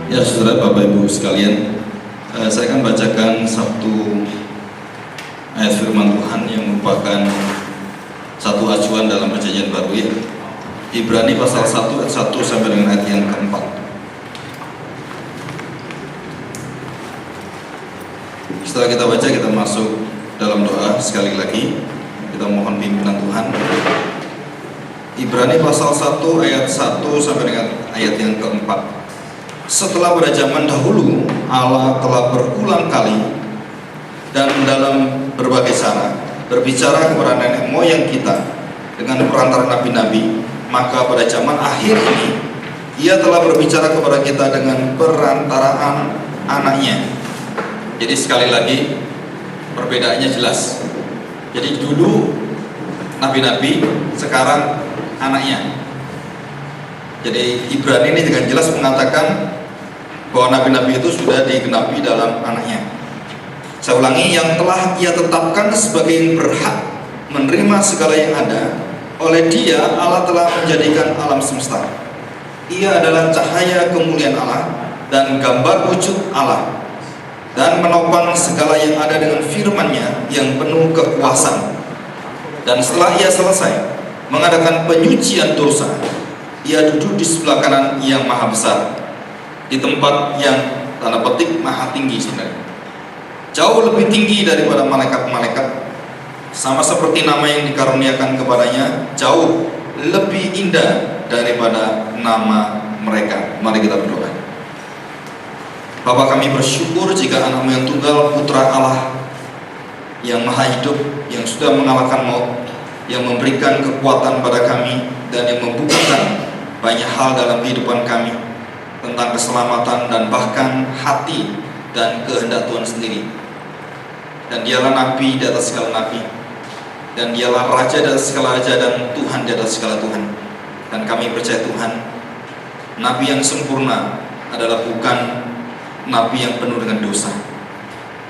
Ya saudara, Bapak Ibu sekalian, saya akan bacakan satu ayat firman Tuhan yang merupakan satu acuan dalam perjanjian baru, ya. Ibrani pasal 1 ayat 1 sampai dengan ayat yang keempat. Setelah kita baca, kita masuk dalam doa sekali lagi. Kita mohon pimpinan Tuhan. Ibrani pasal 1 ayat 1 sampai dengan ayat yang keempat. Setelah pada zaman dahulu Allah telah berulang kali dan dalam berbagai cara berbicara kepada nenek moyang kita dengan perantara nabi-nabi, maka pada zaman akhir ini Ia telah berbicara kepada kita dengan perantaraan anaknya. Jadi sekali lagi perbedaannya jelas. Jadi dulu nabi-nabi, sekarang anaknya. Jadi Ibrani ini dengan jelas mengatakan bahwa nabi-nabi itu sudah digenapi dalam anaknya. Saya ulangi, yang telah Ia tetapkan sebagai yang berhak menerima segala yang ada. Oleh Dia Allah telah menjadikan alam semesta. Ia adalah cahaya kemuliaan Allah dan gambar wujud Allah, dan menopang segala yang ada dengan firman-Nya yang penuh kekuasaan. Dan setelah Ia selesai mengadakan penyucian dosa, Ia duduk di sebelah kanan Yang Maha Besar, di tempat yang tanda petik maha tinggi sebenarnya, jauh lebih tinggi daripada malaikat-malaikat, sama seperti nama yang dikaruniakan kepadanya jauh lebih indah daripada nama mereka. Mari kita berdoa. Bapa, kami bersyukur jika anak-Mu yang tunggal, Putra Allah yang maha hidup, yang sudah mengalahkan maut, yang memberikan kekuatan pada kami dan yang membukakan banyak hal dalam kehidupan kami tentang keselamatan dan bahkan hati dan kehendak Tuhan sendiri. Dan Dialah Nabi di atas segala Nabi, dan Dialah Raja di atas segala Raja, dan Tuhan di atas segala Tuhan. Dan kami percaya Tuhan, Nabi yang sempurna adalah bukan Nabi yang penuh dengan dosa.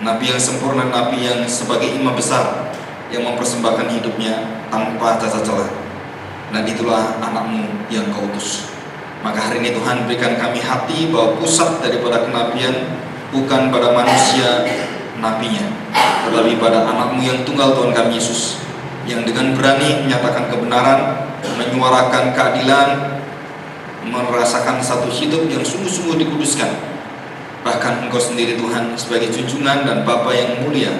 Nabi yang sempurna, Nabi yang sebagai imam besar yang mempersembahkan hidupnya tanpa cacat celah. Dan itulah anak-Mu yang Kau utus. Maka hari ini Tuhan, berikan kami hati bahwa pusat daripada kenabian bukan pada manusia nabinya, tetapi pada anak-Mu yang tunggal, Tuhan kami Yesus, yang dengan berani menyatakan kebenaran, menyuarakan keadilan, merasakan satu hidup yang sungguh-sungguh dikuduskan. Bahkan Engkau sendiri Tuhan sebagai junjungan dan Bapa yang mulia,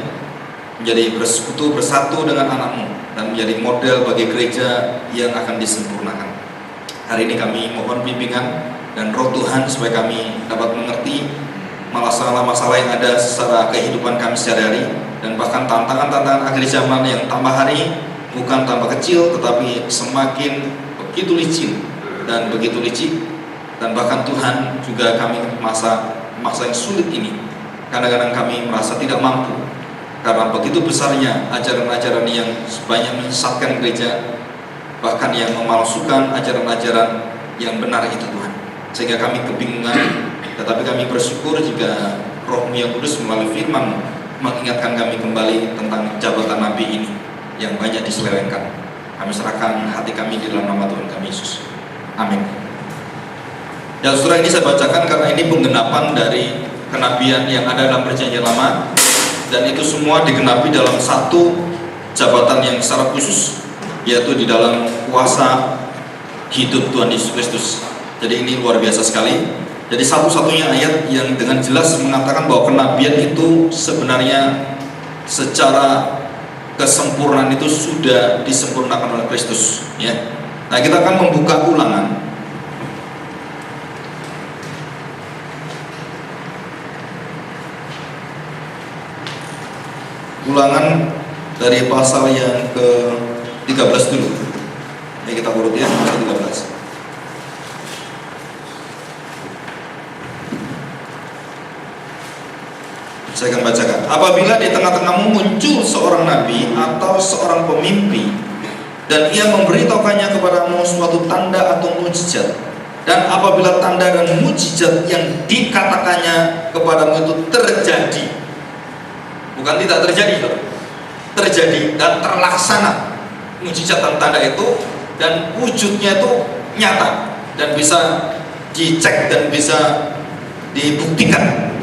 menjadi bersekutu bersatu dengan anak-Mu dan menjadi model bagi gereja yang akan disempurnakan. Hari ini kami mohon bimbingan dan roh Tuhan supaya kami dapat mengerti masalah-masalah yang ada secara kehidupan kami sehari-hari, dan bahkan tantangan-tantangan akhir zaman yang tambah hari bukan tambah kecil tetapi semakin begitu licin dan begitu licik. Dan bahkan Tuhan juga kami masa yang sulit ini kadang-kadang kami merasa tidak mampu karena begitu besarnya ajaran-ajaran yang banyak menyesatkan gereja, bahkan yang memalsukan ajaran-ajaran yang benar itu Tuhan, sehingga kami kebingungan. Tetapi kami bersyukur jika Roh-Mu yang kudus melalui firman mengingatkan kami kembali tentang jabatan Nabi ini yang banyak diselewengkan. Kami serahkan hati kami di dalam nama Tuhan kami Yesus. Amin. Dan surah ini saya bacakan karena ini penggenapan dari kenabian yang ada dalam perjanjian lama, dan itu semua digenapi dalam satu jabatan yang secara khusus, yaitu di dalam kuasa hidup Tuhan Yesus Kristus. Jadi ini luar biasa sekali. Jadi satu-satunya ayat yang dengan jelas mengatakan bahwa kenabian itu sebenarnya secara kesempurnaan itu sudah disempurnakan oleh Kristus, ya. Nah, kita akan membuka Ulangan. Ulangan dari pasal yang ke-13 dulu. Ya, kita urut ya, pasal 13. Saya akan bacakan. Apabila di tengah-tengahmu muncul seorang nabi atau seorang pemimpi, dan ia memberitahukannya kepadamu suatu tanda atau mujizat, dan apabila tanda dan mujizat yang dikatakannya kepadamu itu terjadi, bukan tidak terjadi, terjadi dan terlaksana mujizat dan tanda itu, dan wujudnya itu nyata dan bisa dicek dan bisa dibuktikan.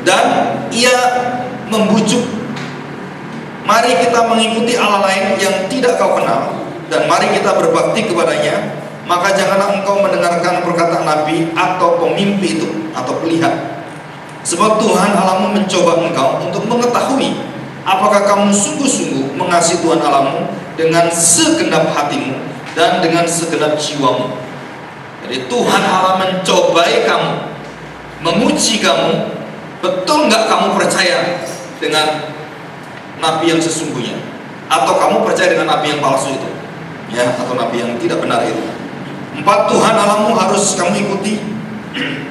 Dan ia membujuk, mari kita mengikuti Allah lain yang tidak kau kenal, dan mari kita berbakti kepadanya. Maka janganlah engkau mendengarkan perkataan nabi atau pemimpi itu atau pelihat. Sebab Tuhan Allahmu mencoba engkau untuk mengetahui apakah kamu sungguh-sungguh mengasihi Tuhan Allahmu dengan segenap hatimu dan dengan segenap jiwamu. Jadi Tuhan Allah mencobai kamu, menguji kamu, betul nggak kamu percaya dengan nabi yang sesungguhnya, atau kamu percaya dengan nabi yang palsu itu, ya, atau nabi yang tidak benar itu. 4, Tuhan Allahmu harus kamu ikuti,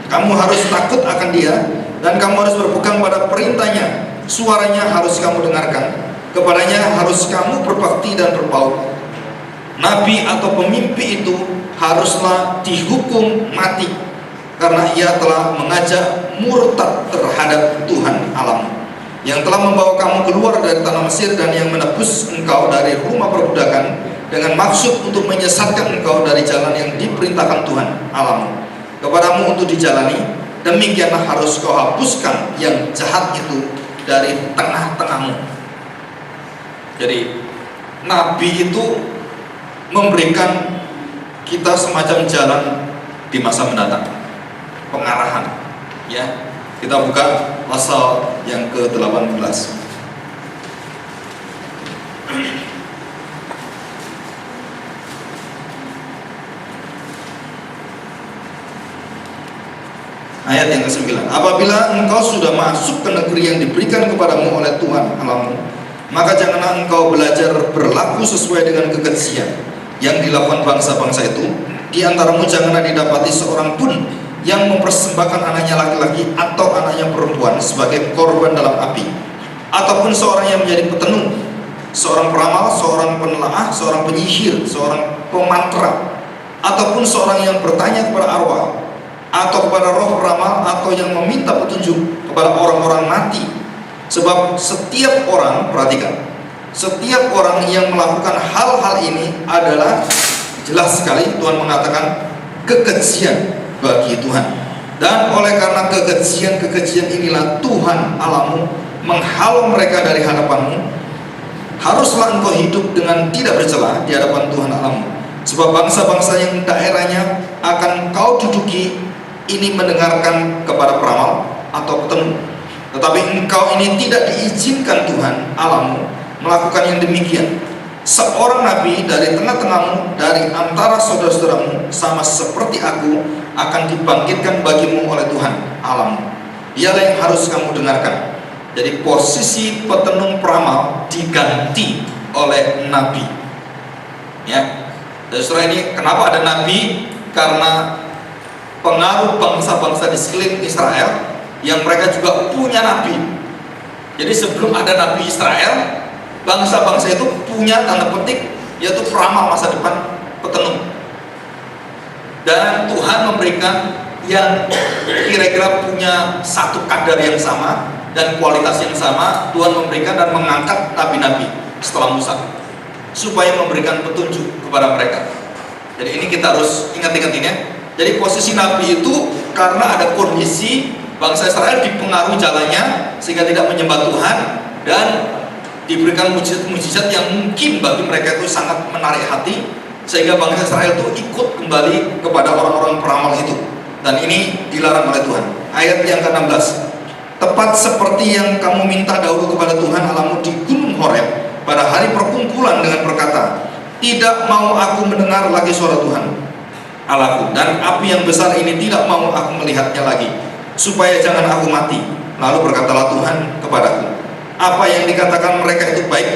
kamu harus takut akan Dia, dan kamu harus berpegang pada perintahnya. Suaranya harus kamu dengarkan, kepadanya harus kamu berbakti dan berpaut. Nabi atau pemimpi itu haruslah dihukum mati, karena ia telah mengajak murtad terhadap Tuhan Allahmu, yang telah membawa kamu keluar dari tanah Mesir dan yang menebus engkau dari rumah perbudakan, dengan maksud untuk menyesatkan engkau dari jalan yang diperintahkan Tuhan Allahmu kepadamu untuk dijalani. Demikianlah harus kau hapuskan yang jahat itu dari tengah-tengahmu. Jadi nabi itu memberikan kita semacam jalan di masa mendatang, pengarahan, ya. Kita buka pasal yang ke-18. Ayat yang ke-9. Apabila engkau sudah masuk ke negeri yang diberikan kepadamu oleh Tuhan Allahmu, maka janganlah engkau belajar berlaku sesuai dengan kekejian yang dilakukan bangsa-bangsa itu. Di antaramu janganlah didapati seorang pun yang mempersembahkan anaknya laki-laki atau anaknya perempuan sebagai korban dalam api, ataupun seorang yang menjadi petenung, seorang peramal, seorang penelaah, seorang penyihir, seorang pemantra, ataupun seorang yang bertanya kepada arwah atau kepada roh peramal, atau yang meminta petunjuk kepada orang-orang mati. Sebab setiap orang, perhatikan, setiap orang yang melakukan hal-hal ini adalah, jelas sekali Tuhan mengatakan, kekejian bagi Tuhan. Dan oleh karena kekejian inilah Tuhan Allahmu menghalau mereka dari hadapanmu. Haruslah engkau hidup dengan tidak bercela di hadapan Tuhan Allahmu. Sebab bangsa-bangsa yang daerahnya akan kau duduki ini mendengarkan kepada peramal atau petenung, tetapi engkau ini tidak diizinkan Tuhan Allahmu melakukan yang demikian. Seorang nabi dari tengah-tengahmu, dari antara saudara-saudaramu, sama seperti aku, akan dibangkitkan bagimu oleh Tuhan Allahmu. Ialah yang harus kamu dengarkan. Jadi posisi petenung peramal diganti oleh nabi, ya. Dan setelah ini kenapa ada nabi? Karena pengaruh bangsa-bangsa di sekeliling Israel yang mereka juga punya nabi. Jadi sebelum ada nabi Israel, bangsa-bangsa itu punya, tanda petik, yaitu peramal masa depan, petenung. Dan Tuhan memberikan yang kira-kira punya satu kadar yang sama dan kualitas yang sama. Tuhan memberikan dan mengangkat nabi-nabi setelah Musa, supaya memberikan petunjuk kepada mereka. Jadi ini kita harus ingat-ingat ini, ya. Jadi posisi nabi itu karena ada kondisi bangsa Israel dipengaruhi jalannya sehingga tidak menyembah Tuhan, dan diberikan mujizat-mujizat yang mungkin bagi mereka itu sangat menarik hati, sehingga bangsa Israel itu ikut kembali kepada orang-orang peramal itu. Dan ini dilarang oleh Tuhan. Ayat yang ke-16. Tepat seperti yang kamu minta dahulu kepada Tuhan Allahmu di Gunung Horeb pada hari perkumpulan dengan berkata, tidak mau aku mendengar lagi suara Tuhan Allahku, dan api yang besar ini tidak mau aku melihatnya lagi, supaya jangan aku mati. Lalu berkatalah Tuhan kepadaku, apa yang dikatakan mereka itu baik.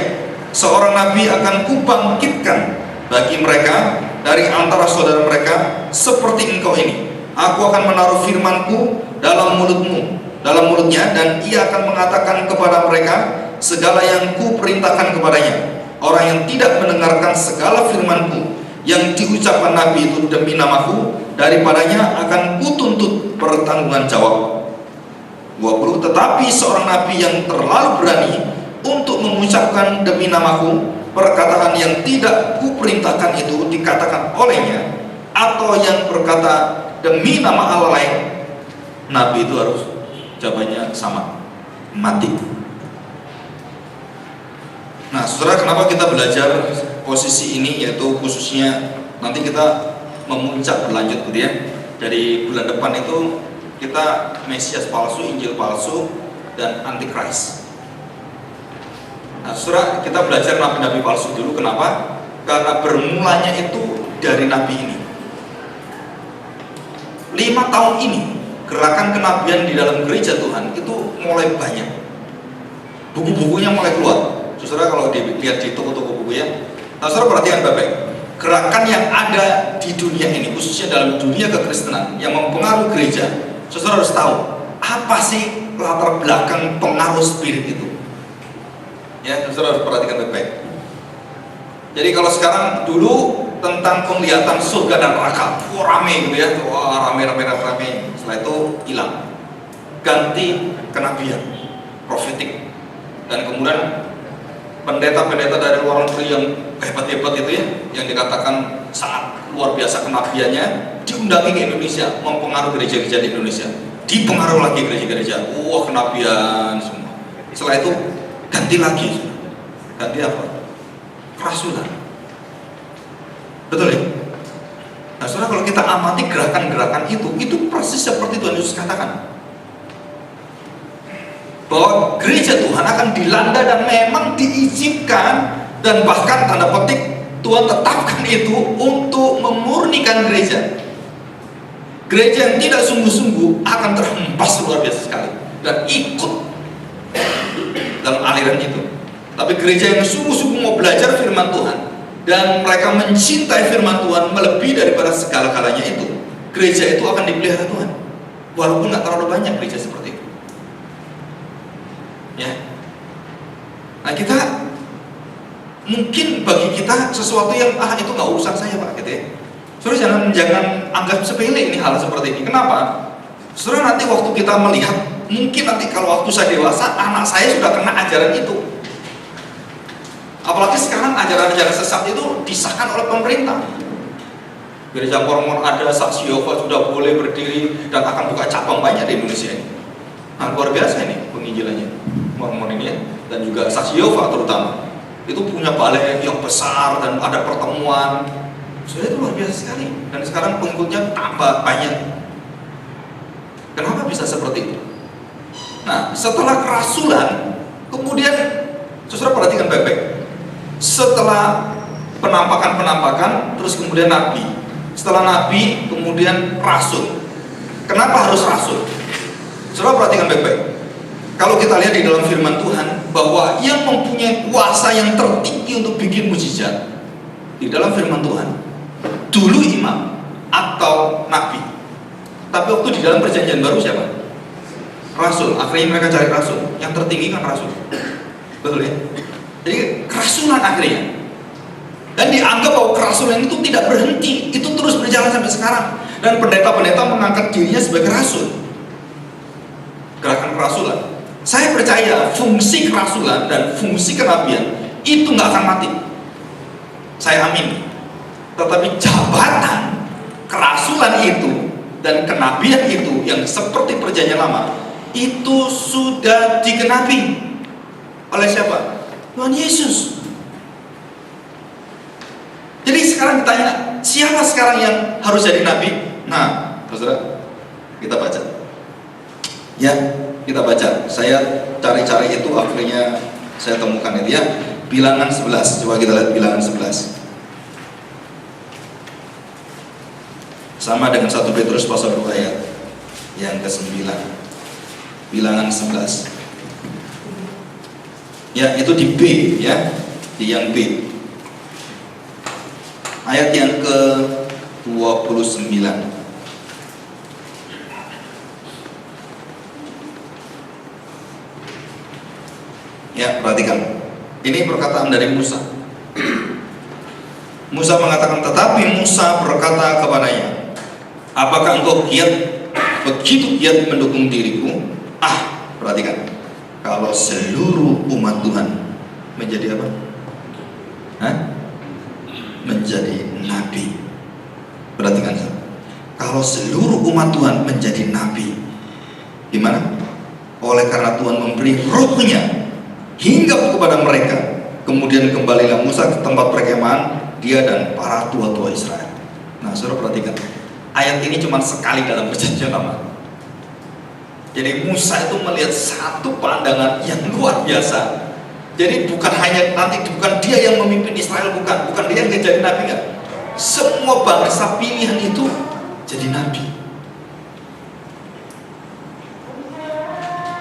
Seorang nabi akan kubangkitkan bagi mereka dari antara saudara mereka seperti engkau ini. Aku akan menaruh firmanku dalam mulutnya, dan ia akan mengatakan kepada mereka segala yang kuperintahkan kepadanya. Orang yang tidak mendengarkan segala firmanku yang diucapkan nabi itu demi namaku, daripadanya akan kutuntut pertanggungan jawab. 20. Tetapi seorang nabi yang terlalu berani untuk mengucapkan demi namaku perkataan yang tidak kuperintahkan itu dikatakan olehnya, atau yang berkata demi nama Allah lain, nabi itu harus jawabannya sama, mati. Nah, saudara, kenapa kita belajar posisi ini, yaitu khususnya nanti kita memuncak berlanjut gitu ya. Dari bulan depan itu kita Mesias palsu, Injil palsu, dan Antikris. Nah, saudara, kita belajar nabi-nabi palsu dulu. Kenapa? Karena bermulanya itu dari nabi ini. 5 tahun ini gerakan kenabian di dalam gereja Tuhan itu mulai banyak. Buku-bukunya mulai keluar. Saudara, kalau dilihat di toko-toko buku ya, nah, saudara perhatikan baik-baik. Gerakan yang ada di dunia ini, khususnya dalam dunia kekristenan yang mempengaruhi gereja, saudara harus tahu apa sih latar belakang pengaruh spirit itu. Ya, saudara harus perhatikan baik-baik. Jadi kalau sekarang dulu tentang penglihatan surga dan neraka, rame gitu ya, rame. Setelah itu hilang, ganti kenabian, profetik, dan kemudian pendeta-pendeta dari luar negeri yang hebat-hebat itu ya, yang dikatakan sangat luar biasa kenabiannya, diundangi ke Indonesia, mempengaruhi gereja-gereja di Indonesia, dipengaruhi lagi gereja-gereja, kenabian semua. Setelah itu ganti lagi, ganti apa? Kerasulan. Betul ya? Nah, saudara, kalau kita amati gerakan-gerakan itu persis seperti Tuhan Yesus katakan, bahwa gereja Tuhan akan dilanda dan memang diizinkan, dan bahkan tanda petik Tuhan tetapkan itu untuk memurnikan gereja. Gereja yang tidak sungguh-sungguh akan terhempas luar biasa sekali dan ikut dalam aliran itu. Tapi gereja yang sungguh-sungguh mau belajar firman Tuhan dan mereka mencintai firman Tuhan melebihi daripada segala-galanya itu, gereja itu akan dipelihara Tuhan. Walaupun nggak terlalu banyak gereja seperti itu. Ya. Nah, kita mungkin bagi kita sesuatu yang itu nggak urusan saya Pak gitu ya. Saudara jangan anggap sepele ini hal seperti ini. Kenapa? Saudara, nanti waktu kita melihat, mungkin nanti kalau waktu saya dewasa, anak saya sudah kena ajaran itu. Apalagi sekarang ajaran-ajaran sesat itu disahkan oleh pemerintah. Gereja Mormon ada, saksi Yehova sudah boleh berdiri dan akan buka cabang banyak di Indonesia ini. Nah, luar biasa ini penginjilannya Mormon ini ya, dan juga saksi Yehova terutama. Itu punya balai yang besar dan ada pertemuan. Sudah, itu luar biasa sekali. Dan sekarang pengikutnya tambah banyak. Kenapa bisa seperti itu? Nah, setelah kerasulan, kemudian saudara perhatikan baik-baik. Setelah penampakan, terus kemudian nabi. Setelah nabi, kemudian rasul. Kenapa harus rasul? Saudara perhatikan baik-baik. Kalau kita lihat di dalam firman Tuhan, bahwa yang mempunyai kuasa yang tertinggi untuk bikin mujizat di dalam firman Tuhan, dulu imam atau nabi. Tapi waktu di dalam perjanjian baru siapa? Rasul. Akhirnya mereka cari rasul. Yang tertinggi kan rasul. Betul ya? Jadi kerasulan akhirnya. Dan dianggap bahwa kerasulan itu tidak berhenti, itu terus berjalan sampai sekarang. Dan pendeta-pendeta mengangkat dirinya sebagai rasul. Gerakan kerasulan. Saya percaya fungsi kerasulan dan fungsi kenabian itu nggak akan mati. Saya amin. Tetapi jabatan kerasulan itu dan kenabian itu yang seperti perjanjian lama itu sudah digenapi oleh siapa? Tuhan Yesus. Jadi sekarang ditanya, siapa sekarang yang harus jadi nabi? Nah, saudara, kita baca. Ya, kita baca. Saya cari-cari itu, akhirnya saya temukan itu ya. Bilangan 11. Coba kita lihat bilangan 11. Sama dengan 1 Petrus pasal 2 ayat yang ke-9. Bilangan 11. Ya, itu di B ya, di yang B. Ayat yang ke-29. Ya, perhatikan. Ini perkataan dari Musa. Musa mengatakan, tetapi Musa berkata kepadanya, apakah engkau giat, begitu giat mendukung diriku? Perhatikan. Kalau seluruh umat Tuhan menjadi apa? Menjadi nabi. Perhatikan. Kalau seluruh umat Tuhan menjadi nabi, Gimana? Oleh karena Tuhan memberi rohnya hinggap kepada mereka, kemudian kembalilah Musa ke tempat perkemahan, dia dan para tua-tua Israel. Nah, saudara perhatikan, ayat ini cuma sekali dalam perjanjian lama. Jadi Musa itu melihat satu pandangan yang luar biasa. Jadi bukan hanya nanti, bukan dia yang memimpin Israel, bukan dia yang jadi nabi, kan? Semua bangsa pilihan itu jadi nabi.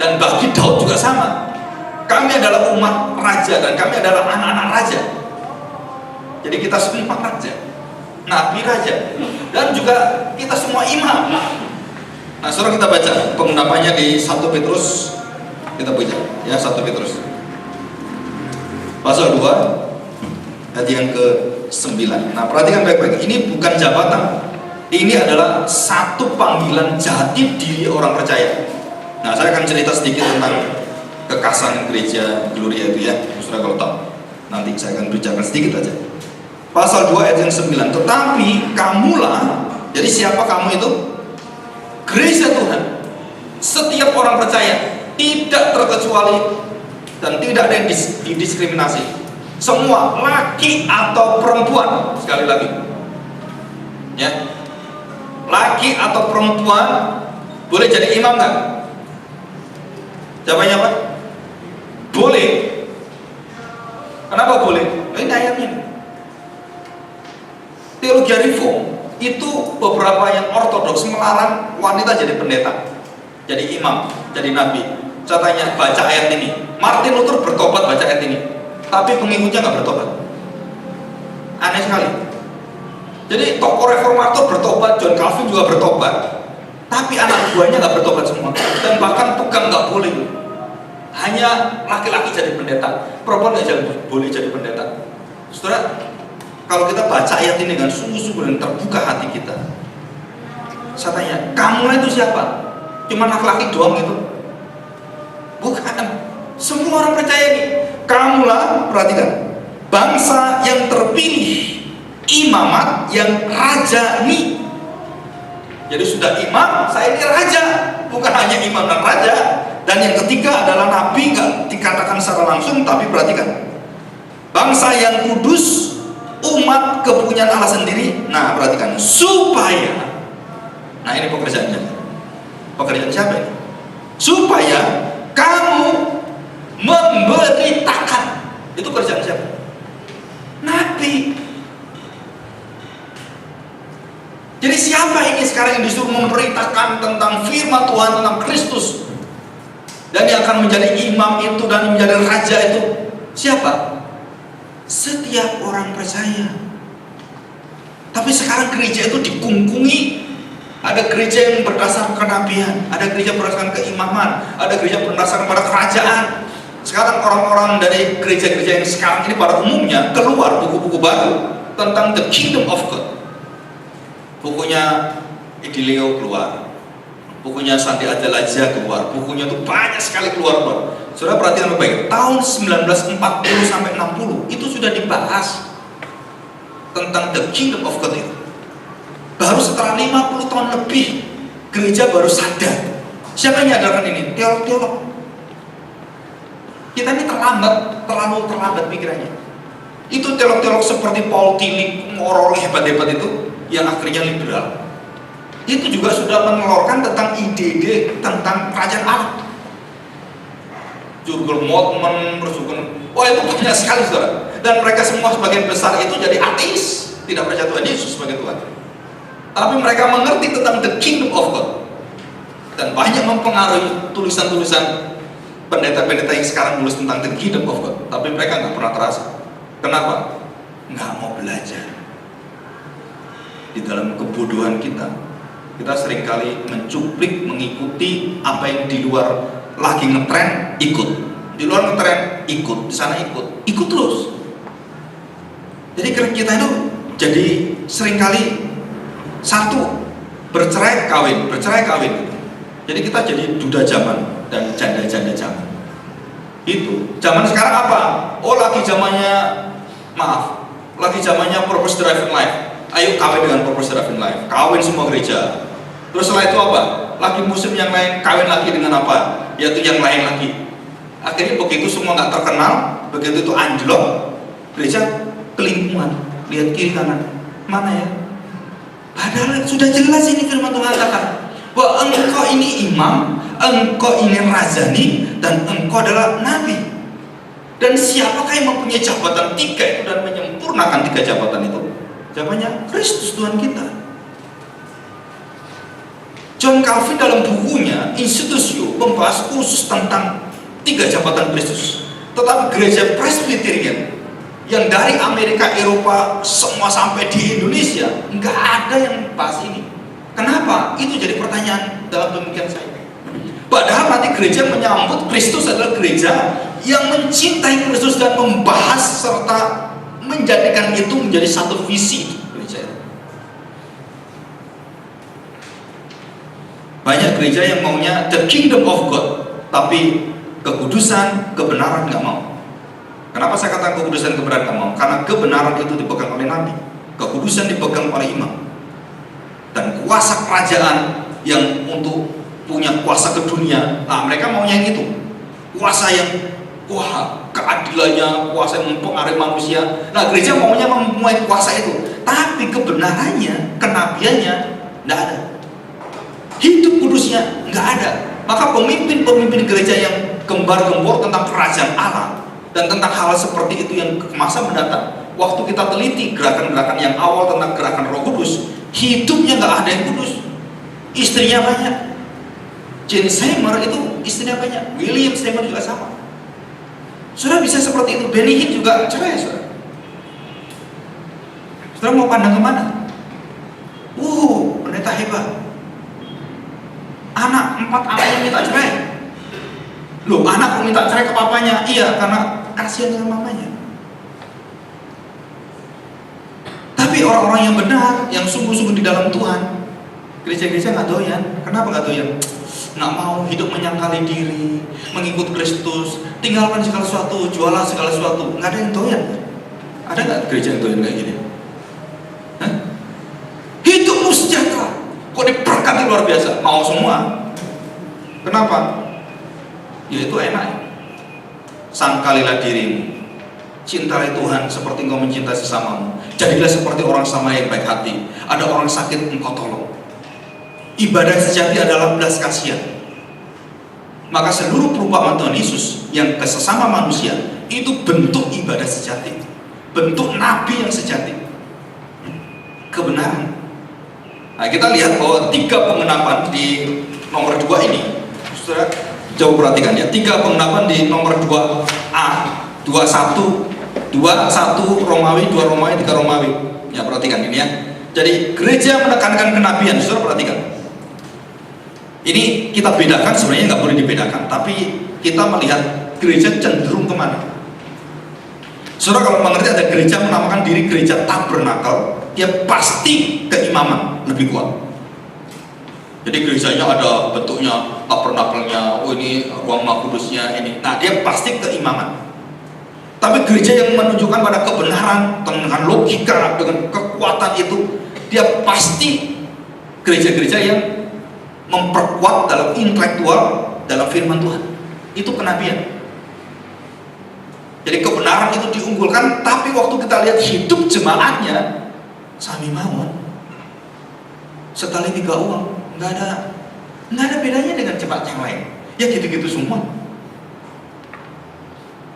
Dan bagi Daud juga sama. Kami adalah umat raja dan kami adalah anak-anak raja. Jadi kita semua raja, nabi raja, dan juga kita semua imam. Nah, saudara, kita baca pengungkapannya di 1 Petrus. Kita baca ya, 1 Petrus pasal 2 ayat yang ke-9. Nah, perhatikan baik-baik. Ini bukan jabatan. Ini adalah satu panggilan jati diri orang percaya. Nah, saya akan cerita sedikit tentang kekasan gereja Gloria itu ya. Saudara kalau tahu, nanti saya akan bicarakan sedikit aja. Pasal 2 ayat yang 9. Tetapi kamulah, jadi siapa kamu itu? Gereja Tuhan. Setiap orang percaya, tidak terkecuali dan tidak ada yang didiskriminasi. Semua, laki atau perempuan. Sekali lagi ya, laki atau perempuan boleh jadi imam nggak? Jawabannya apa? Boleh. Kenapa boleh? Ini ayatnya. Teologi reform itu beberapa yang ortodoks melarang wanita jadi pendeta, jadi imam, jadi nabi. Saya tanya, baca ayat ini. Martin Luther bertobat baca ayat ini, tapi pengikutnya nggak bertobat. Aneh sekali. Jadi tokoh reformator bertobat, John Calvin juga bertobat, tapi anak buahnya nggak bertobat semua. Dan bahkan pegang nggak boleh. Hanya laki-laki jadi pendeta, perempuan nggak boleh jadi pendeta. Saudara, kalau kita baca ayat ini dengan sungguh-sungguh dan terbuka hati kita, saya tanya, kamu itu siapa? Cuma laki-laki doang itu? Bukan. Semua orang percaya ini. Kamulah, perhatikan, bangsa yang terpilih, imamat yang rajani. Jadi sudah imam, saya ini raja, bukan hanya imam dan raja. Dan yang ketiga adalah nabi, nggak dikatakan secara langsung, tapi perhatikan, bangsa yang kudus, umat kepunyaan Allah sendiri. Nah, perhatikan, supaya, nah ini pekerjaannya. Pekerjaan siapa ini? Supaya kamu memberitakan. Itu kerjaan siapa? Nabi. Jadi siapa ini sekarang yang disuruh memberitakan tentang firman Tuhan, tentang Kristus, dan yang akan menjadi imam itu dan menjadi raja itu? Siapa? Setiap orang percaya. Tapi sekarang gereja itu dikungkungi. Ada gereja yang berdasarkan kenabian, ada gereja berdasarkan keimaman, ada gereja berdasarkan pada kerajaan. Sekarang orang-orang dari gereja-gereja yang sekarang ini pada umumnya keluar buku-buku baru tentang the kingdom of God. Bukunya Idilio keluar, bukunya Santi Adelaja keluar, bukunya itu banyak sekali keluar. Saudara perhatikan baik, tahun 1940 sampai 60 itu sudah dibahas tentang the kingdom of God itu. Baru setelah 50 tahun lebih gereja baru sadar. Siapa yang menyadarkan ini? Teolog-teolog. Kita ini terlalu terlambat pikirannya. Itu teolog-teolog seperti Paul Tillich, orang hebat-hebat itu yang akhirnya liberal. Itu juga sudah menelurkan tentang ide-ide tentang kerajaan Allah. Jurgen Moltmann, wah itu banyak sekali, saudara. Dan mereka semua sebagian besar itu jadi ateis, tidak percaya Tuhan Yesus sebagai Tuhan. Tapi mereka mengerti tentang the kingdom of God, dan banyak mempengaruhi tulisan-tulisan pendeta-pendeta yang sekarang menulis tentang the kingdom of God. Tapi mereka nggak pernah terasa. Kenapa? Nggak mau belajar. Di dalam kebodohan kita seringkali mencuplik, mengikuti apa yang di luar lagi ngetren, ikut. Di luar ngetren, ikut. Di sana ikut terus. Jadi kita itu jadi seringkali satu, bercerai kawin. Jadi kita jadi duda zaman dan janda-janda zaman. Itu zaman sekarang apa? Oh, lagi zamannya purpose driven life. Ayo kawin dengan purpose driven life. Kawin semua gereja. Terus setelah itu apa? laki muslim yang lain kawin lagi dengan apa? Yaitu yang lain lagi. Akhirnya begitu semua nggak terkenal, begitu itu anjlok, gereja kelimpungan, lihat kiri kanan, mana ya? Padahal sudah jelas ini firman Tuhan katakan bahwa engkau ini imam, engkau ini rajani, dan engkau adalah nabi. Dan siapakah yang mempunyai jabatan tiga itu dan menyempurnakan tiga jabatan itu? Jawabannya Kristus Tuhan kita. John Calvin dalam bukunya Institutio membahas khusus tentang tiga jabatan Kristus. Tetapi gereja Presbyterian yang dari Amerika, Eropa, semua sampai di Indonesia nggak ada yang bahas ini. Kenapa? Itu jadi pertanyaan dalam pemikiran saya. Padahal nanti gereja menyambut Kristus adalah gereja yang mencintai Kristus dan membahas serta menjadikan itu menjadi satu visi gereja. Banyak gereja yang maunya the kingdom of God, tapi kekudusan, kebenaran nggak mau. Kenapa saya katakan kekudusan, kebenaran nggak mau? Karena kebenaran itu dipegang oleh nabi, kekudusan dipegang oleh imam, dan kuasa kerajaan yang untuk punya kuasa ke dunia, nah mereka maunya yang itu, kuasa yang keadilannya, kuasa yang mempengaruhi manusia. Nah gereja maunya mempunyai kuasa itu, tapi kebenarannya, kenabiannya nggak ada, hidup kudusnya nggak ada. Maka pemimpin-pemimpin gereja yang gembar-gembor tentang kerajaan Allah dan tentang hal seperti itu yang ke masa mendatang, waktu kita teliti gerakan-gerakan yang awal tentang gerakan Roh Kudus, hidupnya nggak ada yang kudus, istrinya banyak. Jane Seymour itu istrinya banyak, William Seymour juga sama. Saudara bisa seperti itu. Benny Hinn juga cerai, saudara. Saudara mau pandang kemana? Pendeta hebat. Anak 4 anaknya minta cerai. Loh, anak kok minta cerai ke papanya? Iya, karena kasihan dengan mamanya. Tapi orang-orang yang benar, yang sungguh-sungguh di dalam Tuhan, gereja-gereja nggak doyan. Kenapa nggak doyan? Nggak mau hidup menyangkali diri, mengikut Kristus, tinggalkan segala sesuatu, jualan segala sesuatu. Nggak ada yang doyan. Ada nggak gereja yang doyan kayak gini? Hah? Hidupmu sejahtera, kok diberkati luar biasa, mau semua. Kenapa? Ya itu enak. Sangkalilah dirimu, cintai Tuhan seperti engkau mencintai sesamamu. Jadilah seperti orang sama yang baik hati. Ada orang sakit, engkau tolong. Ibadah sejati adalah belas kasihan. Maka seluruh perumpamaan Tuhan Yesus yang ke sesama manusia itu bentuk ibadah sejati, bentuk nabi yang sejati, kebenaran. Nah, kita lihat bahwa 3 pengenapan di nomor 2 ini, saudara jauh perhatikan ya, 3 pengenapan di nomor 2A, 21, 21 Romawi, 2 Romawi, 3 Romawi. Ya perhatikan ini ya. Jadi gereja menekankan kenabian, saudara perhatikan. Ini kita bedakan, sebenarnya nggak boleh dibedakan, tapi kita melihat gereja cenderung kemana. Saudara kalau mengerti ada gereja menamakan diri gereja tabernakel, dia pasti keimaman lebih kuat. Jadi gerejanya ada bentuknya tabernakelnya, ini ruang maha kudusnya ini. Nah dia pasti keimaman. Tapi gereja yang menunjukkan pada kebenaran dengan logika, dengan kekuatan itu, dia pasti gereja-gereja yang memperkuat dalam intelektual, dalam firman Tuhan. Itu kenabian. Jadi kebenaran itu diunggulkan, tapi waktu kita lihat hidup jemaatnya sami mawon, setali 3 uang, nggak ada bedanya dengan jemaat yang lain. Ya gitu-gitu semua.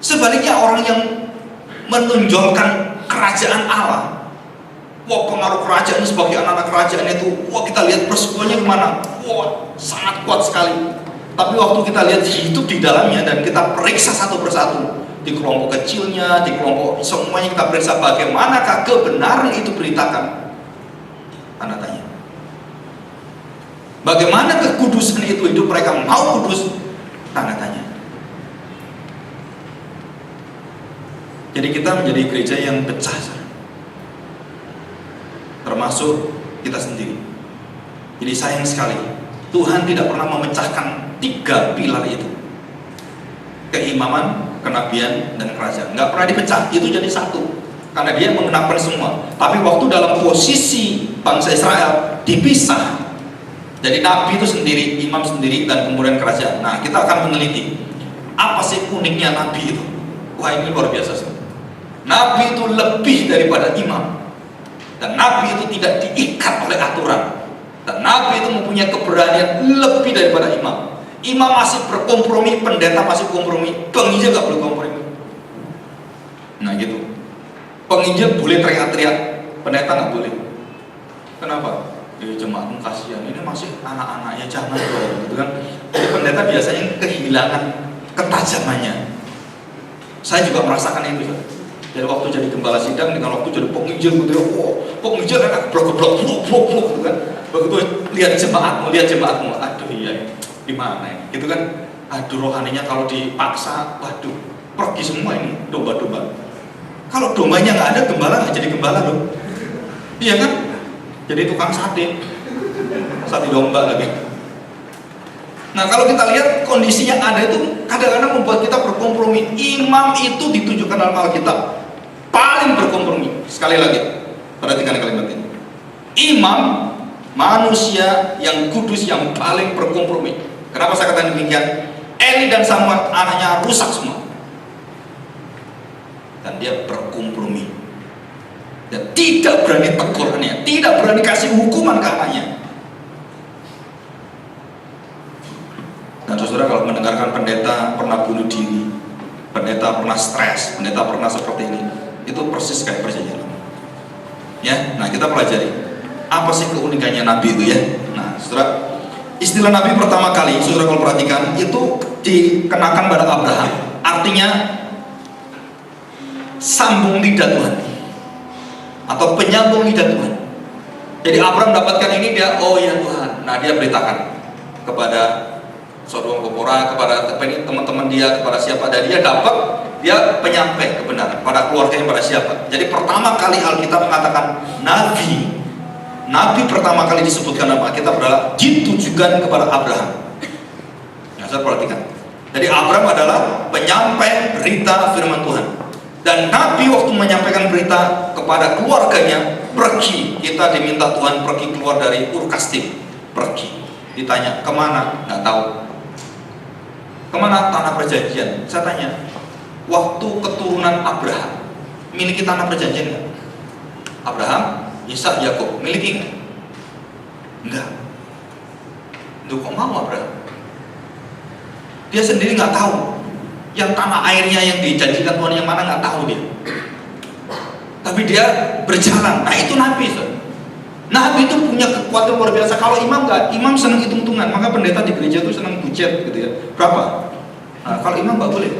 Sebaliknya orang yang menonjolkan kerajaan Allah, wah pengaruh kerajaan sebagai anak-anak kerajaan itu, wah kita lihat persekutuannya kemana, wah sangat kuat sekali. Tapi waktu kita lihat hidup di dalamnya dan kita periksa satu persatu, di kelompok kecilnya, di kelompok semuanya kita periksa bagaimanakah kebenaran itu beritakan, tanda tanya. Bagaimana kekudusan itu hidup mereka mau kudus, tanda tanya. Jadi kita menjadi gereja yang pecah, termasuk kita sendiri. Jadi sayang sekali Tuhan tidak pernah memecahkan 3 pilar itu, keimaman, kenabian, dan kerajaan. Nggak pernah dipecah, itu jadi satu, karena dia mengenapkan semua. Tapi waktu dalam posisi bangsa Israel dipisah, Jadi nabi itu sendiri, imam sendiri, dan kemudian kerajaan. Nah, kita akan meneliti apa sih uniknya nabi itu. Wah, ini luar biasa sih. Nabi itu lebih daripada imam, dan nabi itu tidak diikat oleh aturan, dan nabi itu mempunyai keberanian lebih daripada imam. Imam masih berkompromi, pendeta masih kompromi, penginjil gak boleh kompromi. Nah gitu. Penginjil boleh teriak-teriak, pendeta gak boleh. Kenapa? Jemaatmu kasihan, ini masih anak-anak, ya jangan dong, gitu kan. Jadi pendeta biasanya kehilangan ketajamannya. Saya juga merasakan itu. Jadi waktu jadi gembala sidang dengan waktu jadi penginjil gitu ya, penginjil enak blok gitu kan. Begitu lihat jemaatmu, aduh iya, gimana ya, gitu kan. Aduh rohaninya kalau dipaksa, waduh, pergi semua ini domba-domba. Kalau dombanya nggak ada, gembala nggak jadi gembala loh. Iya kan? Jadi tukang sate domba lagi. Nah kalau kita lihat kondisi yang ada itu kadang-kadang membuat kita berkompromi. Imam itu ditunjukkan dalam Alkitab paling berkompromi. Sekali lagi, perhatikan kalimat ini. Imam manusia yang kudus yang paling berkompromi. Kenapa saya katakan demikian? Eli dan Samuel anaknya rusak semua, dan dia berkompromi. Dan tidak berani tegurnya, tidak berani kasih hukuman ke anaknya. Dan saudara kalau mendengarkan pendeta pernah bunuh diri, pendeta pernah stres, pendeta pernah seperti ini, itu persis kayak perjanjian lama. Ya, nah kita pelajari apa sih keunikannya Nabi itu ya. Nah, saudara, istilah Nabi pertama kali, saudara kalau perhatikan itu dikenakan pada Abraham, artinya sambung lidah Tuhan atau penyambung lidah Tuhan. Jadi Abraham dapatkan ini, dia oh ya Tuhan. Nah dia beritakan kepada Sodom Gomora, kepada teman-teman dia, kepada siapa, dan dia dapat, dia penyampai kebenaran pada keluarganya, pada siapa. Jadi pertama kali Alkitab mengatakan Nabi pertama kali disebutkan nama Alkitab adalah ditujukan kepada Abraham. Nah saya perhatikan. Jadi Abraham adalah penyampai berita firman Tuhan. Dan Nabi waktu menyampaikan berita kepada keluarganya, pergi, kita diminta Tuhan pergi keluar dari Ur Kasdim, pergi. Ditanya kemana? Nggak tahu. Kemana? Tanah perjanjian. Saya tanya, waktu keturunan Abraham miliki tanah perjanjian nggak? Abraham, Ishak, Yakub miliki nggak? Enggak. Duh, kok mau Abraham? Dia sendiri nggak tahu. Yang tanah airnya yang dijanjikan Tuhan yang mana nggak tahu dia. Tapi dia berjalan. Nah itu Nabi. Nabi itu punya kekuatan luar biasa. Kalau imam nggak, imam senang hitung-hitungan. Maka pendeta di gereja itu senang budget gitu ya. Berapa? Nah, kalau imam nggak boleh.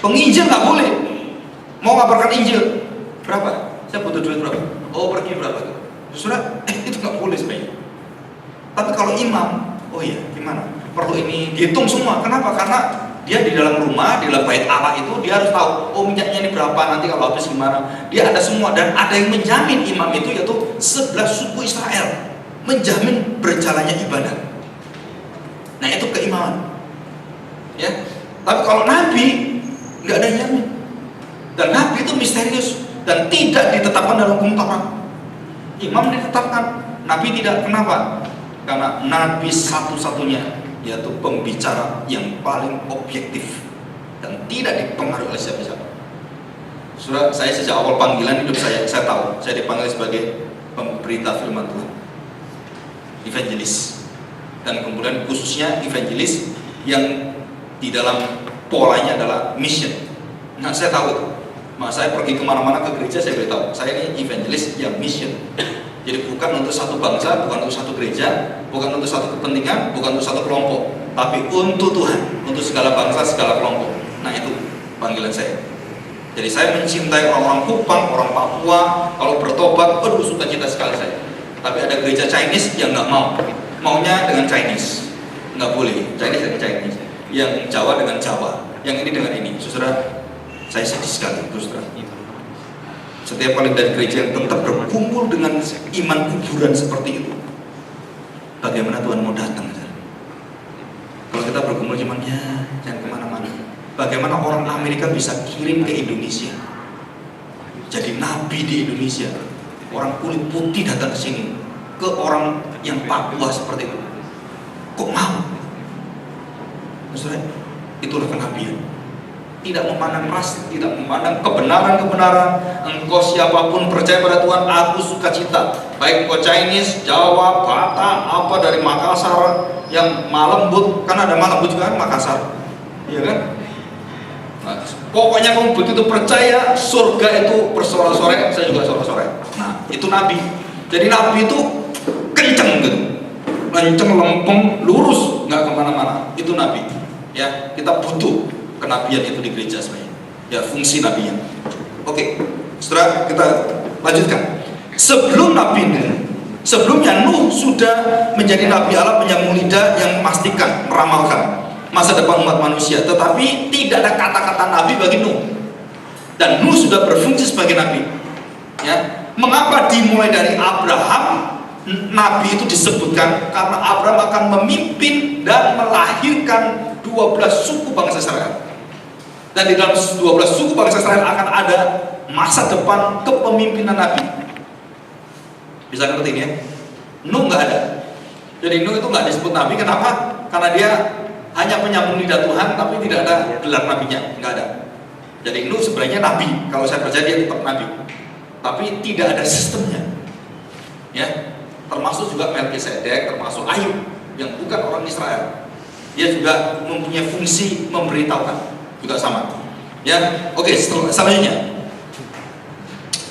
Penginjil nggak boleh. Mau ngabarkan Injil berapa? Saya butuh duit berapa? Oh pergi berapa? Saudara, itu nggak boleh sebenarnya. Tapi kalau imam, oh iya gimana? Perlu ini dihitung semua. Kenapa? Karena dia di dalam rumah, di dalam bait Allah itu dia harus tahu, oh minyaknya ini berapa, nanti kalau habis gimana. Dia ada semua, dan ada yang menjamin imam itu, yaitu 11 suku Israel, menjamin berjalannya ibadah. Nah itu keimaman. Ya. Tapi kalau Nabi nggak ada yang jamin. Dan Nabi itu misterius dan tidak ditetapkan dalam hukum Taurat. Imam ditetapkan, Nabi tidak. Kenapa? Karena Nabi satu-satunya, yaitu pembicara yang paling objektif dan tidak dipengaruhi oleh siapa-siapa. Saudara, saya sejak awal panggilan hidup saya tahu saya dipanggil sebagai pemberita firman Tuhan, evangelis, dan kemudian khususnya evangelis yang di dalam polanya adalah mission. Nah saya tahu itu. Maka saya pergi kemana-mana ke gereja, saya beritahu saya ini evangelis yang mission. Jadi bukan untuk satu bangsa, bukan untuk satu gereja, bukan untuk satu kepentingan, bukan untuk satu kelompok, tapi untuk Tuhan, untuk segala bangsa, segala kelompok. Nah itu panggilan saya. Jadi saya mencintai orang-orang Kupang, orang Papua. Kalau bertobat, aduh sukacita sekali saya. Tapi ada gereja Chinese yang nggak mau, maunya dengan Chinese, nggak boleh. Chinese dengan Chinese, yang Jawa dengan Jawa, yang ini dengan ini. Saudara, saya sedih sekali, saudara. Setiap kali dari gereja yang tetap berkumpul dengan iman kuburan seperti itu, bagaimana Tuhan mau datang? Kalau kita berkumpul cuman ya, jangan kemana-mana. Bagaimana orang Amerika bisa kirim ke Indonesia, jadi nabi di Indonesia? Orang kulit putih datang ke sini, ke orang yang Papua seperti itu? Kok mau? Saudara, itulah kenabian. Tidak memandang ras, tidak memandang kebenaran. Engkau siapapun percaya pada Tuhan, aku sukacita. Baik engkau Chinese, Jawa, Batak, apa dari Makassar, yang Malembut, kan ada Malembut juga kan Makassar, iya kan? Nah, pokoknya kamu begitu percaya surga itu bersorak-sorai, saya juga sorak-sorai. Nah, itu nabi. Jadi nabi itu kenceng gitu, kenceng, lempeng, lurus, nggak kemana-mana. Itu nabi. Ya, kita butuh kenabian itu di gereja sebenarnya. Ya, fungsi nabinya. Oke, setelah kita lanjutkan. Sebelum Nabi Nuh, sebelumnya Nuh sudah menjadi nabi Allah penyambung lidah yang memastikan, meramalkan masa depan umat manusia. Tetapi tidak ada kata-kata nabi bagi Nuh. Dan Nuh sudah berfungsi sebagai nabi. Ya, mengapa dimulai dari Abraham? Nabi itu disebutkan karena Abraham akan memimpin dan melahirkan 12 suku bangsa Israel. Dan di dalam 12 suku bangsa Israel akan ada masa depan kepemimpinan Nabi. Bisa ngerti ini ya? Nuh nggak ada. Jadi Nuh itu nggak disebut Nabi. Kenapa? Karena dia hanya penyambung lidah Tuhan, tapi tidak ada gelar nabinya, nggak ada. Jadi Nuh sebenarnya Nabi. Kalau saya percaya dia tetap Nabi, tapi tidak ada sistemnya. Ya, termasuk juga Melkisedek, termasuk Ayub yang bukan orang Israel. Dia juga mempunyai fungsi memberitahukan, juga sama. Ya, oke. Selanjutnya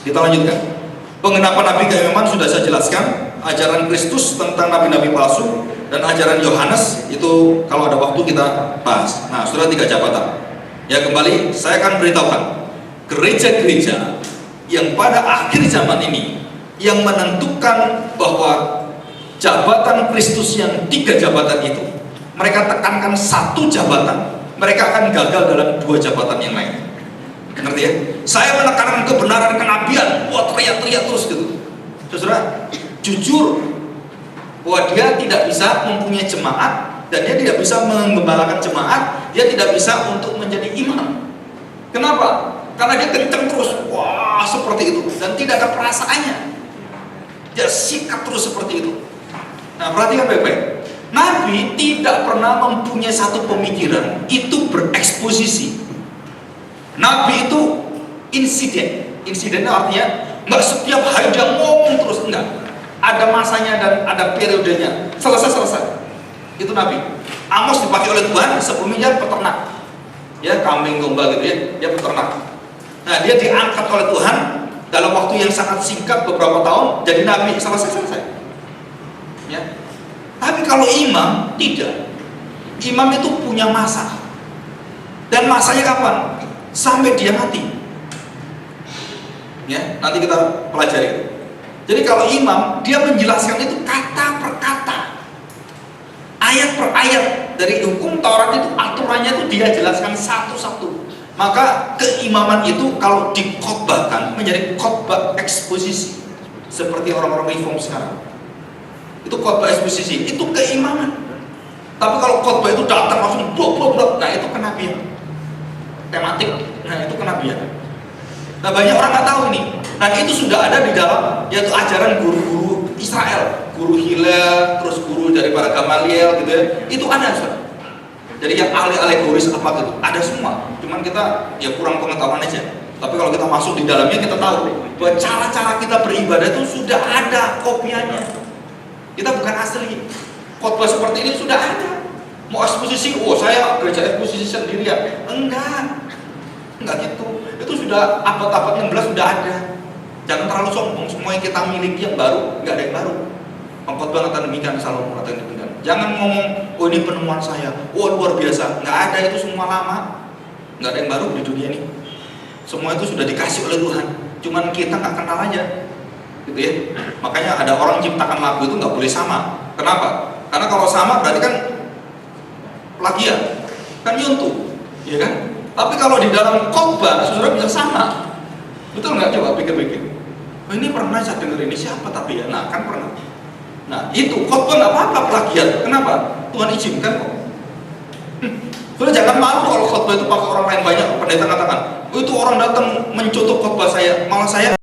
kita lanjutkan. Pengenapan nabi keimiman sudah saya jelaskan. Ajaran Kristus tentang nabi-nabi palsu dan ajaran Yohanes itu kalau ada waktu kita bahas. Nah, sudah 3 jabatan. Ya, kembali saya akan beritahukan gereja-gereja yang pada akhir zaman ini yang menentukan bahwa jabatan Kristus yang 3 jabatan itu mereka tekankan 1 jabatan, mereka akan gagal dalam 2 jabatan yang lain. Ngerti ya? Saya menekankan kebenaran kenabian, wah teriak-teriak terus gitu. Saudara, jujur bahwa dia tidak bisa mempunyai jemaat dan dia tidak bisa mengembalakan jemaat, dia tidak bisa untuk menjadi imam. Kenapa? Karena dia kenceng terus, wah seperti itu, dan tidak ada perasaannya. Dia sikat terus seperti itu. Nah, perhatikan baik-baik. Nabi tidak pernah mempunyai satu pemikiran itu bereksposisi. Nabi itu insiden. Insidennya artinya nggak setiap hari dia ngomong terus, enggak. Ada masanya dan ada periodenya. Selesai. Itu Nabi. Amos dipakai oleh Tuhan, sebelumnya peternak. Ya, kambing domba gitu ya, dia peternak. Nah, dia diangkat oleh Tuhan dalam waktu yang sangat singkat, beberapa tahun, jadi Nabi. Selesai. Ya. Tapi kalau imam, tidak. Imam itu punya masa. Dan masanya kapan? Sampai dia mati. Ya, nanti kita pelajari. Jadi kalau imam, dia menjelaskan itu kata per kata, ayat per ayat. Dari hukum Taurat itu aturannya itu dia jelaskan satu-satu. Maka keimaman itu kalau dikhotbahkan menjadi khotbah eksposisi, seperti orang-orang reform sekarang. Itu khotbah eksposisi, itu keimaman. Tapi kalau khotbah itu datang langsung blok, nah itu kenabian. Tematik, nah itu kenabian. Nah, banyak orang nggak tahu ini. Nah, itu sudah ada di dalam, yaitu ajaran guru-guru Israel, guru Hillel, terus guru dari para Gamaliel gitu ya. Itu ada, Saudara. Jadi yang ahli alegoris apa gitu, ada semua. Cuman kita ya kurang pengetahuan aja. Tapi kalau kita masuk di dalamnya, kita tahu bahwa cara-cara kita beribadah itu sudah ada kopiannya. Kita bukan asli. Khotbah seperti ini sudah ada. Mau eksposisi, oh saya gereja eksposisi sendirian. Enggak gitu. Itu sudah abad-abad 16 sudah ada. Jangan terlalu sombong, semua yang kita miliki yang baru, enggak ada yang baru. Pengkhotbah kata demikian, Salomo kata demikian. Jangan ngomong, oh ini penemuan saya, oh luar biasa. Enggak ada, itu semua lama. Enggak ada yang baru di dunia ini. Semua itu sudah dikasih oleh Tuhan. Cuman kita nggak kenal aja. Gitu ya. Makanya ada orang ciptakan lagu itu nggak boleh sama. Kenapa? Karena kalau sama berarti kan plagiat, kan nyuntuh, ya kan? Tapi kalau di dalam khotbah, saudara bisa sama, betul nggak? Coba pikir-pikir. Oh, ini pernah saya dengar ini siapa tapi ya, nah kan pernah. Nah itu khotbah nggak apa-apa plagiat. Kenapa? Tuhan izinkan kok. Saudara jangan malu kalau khotbah itu pakai orang lain banyak. Pendeta katakan, oh, itu orang datang mencontoh khotbah saya, malah saya